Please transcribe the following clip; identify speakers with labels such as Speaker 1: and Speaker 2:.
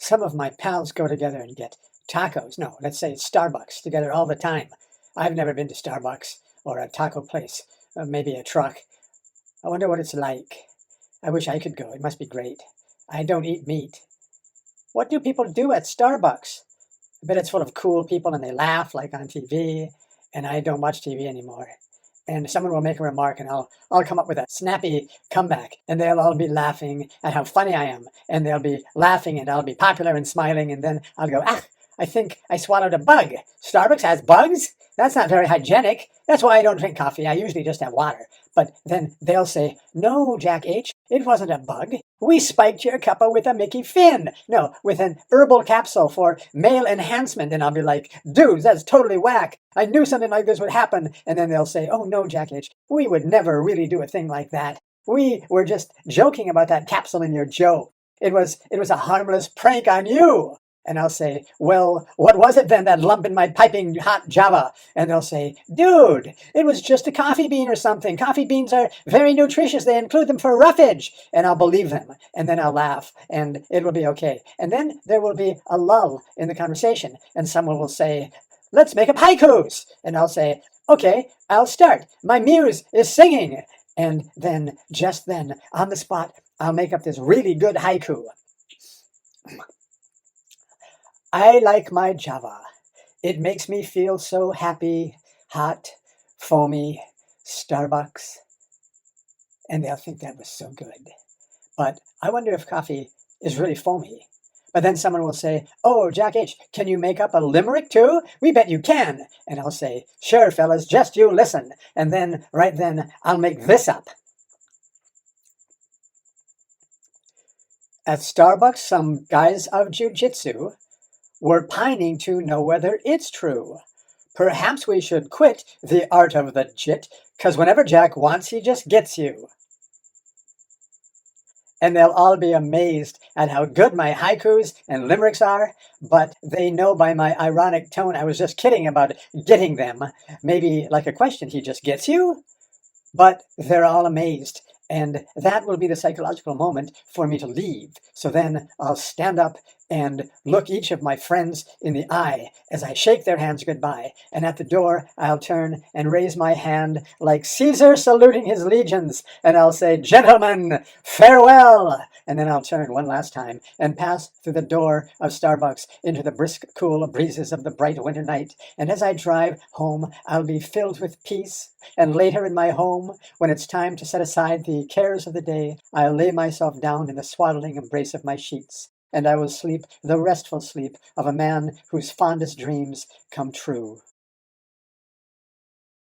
Speaker 1: some of my pals go together and get tacos. No, let's say Starbucks together all the time. I've never been to Starbucks or a taco place, maybe a truck. I wonder what it's like. I wish I could go. It must be great. I don't eat meat. What do people do at Starbucks? I bet it's full of cool people and they laugh like on TV, and I don't watch TV anymore. And someone will make a remark and I'll come up with a snappy comeback and they'll all be laughing at how funny I am. And they'll be laughing and I'll be popular and smiling, and then I'll go, I think I swallowed a bug. Starbucks has bugs? That's not very hygienic. That's why I don't drink coffee. I usually just have water. But then they'll say, no, Jack H., it wasn't a bug. We spiked your cuppa with a Mickey Finn. No, with an herbal capsule for male enhancement. And I'll be like, dude, that's totally whack. I knew something like this would happen. And then they'll say, oh, no, Jack H., we would never really do a thing like that. We were just joking about that capsule in your joke. It was a harmless prank on you. And I'll say, well, what was it then, that lump in my piping hot Java? And they'll say, dude, it was just a coffee bean or something. Coffee beans are very nutritious. They include them for roughage. And I'll believe them. And then I'll laugh and it will be okay. And then there will be a lull in the conversation. And someone will say, let's make up haikus. And I'll say, okay, I'll start. My muse is singing. And then, just then, on the spot, I'll make up this really good haiku. I like my Java. It makes me feel so happy, hot, foamy, Starbucks. And they'll think that was so good. But I wonder if coffee is really foamy. But then someone will say, oh, Jack H., can you make up a limerick too? We bet you can. And I'll say, sure, fellas, just you listen. And then, right then, I'll make this up. At Starbucks, some guys of jiu-jitsu were pining to know whether it's true. Perhaps we should quit the art of the jit, 'cause whenever Jack wants, he just gets you. And they'll all be amazed at how good my haikus and limericks are, but they know by my ironic tone I was just kidding about getting them. Maybe like a question, he just gets you? But they're all amazed. And that will be the psychological moment for me to leave. So then I'll stand up and look each of my friends in the eye as I shake their hands goodbye. And at the door, I'll turn and raise my hand like Caesar saluting his legions. And I'll say, gentlemen, farewell. And then I'll turn one last time and pass through the door of Starbucks into the brisk, cool breezes of the bright winter night. And as I drive home, I'll be filled with peace. And later in my home, when it's time to set aside the cares of the day, I'll lay myself down in the swaddling embrace of my sheets, and I will sleep the restful sleep of a man whose fondest dreams come true.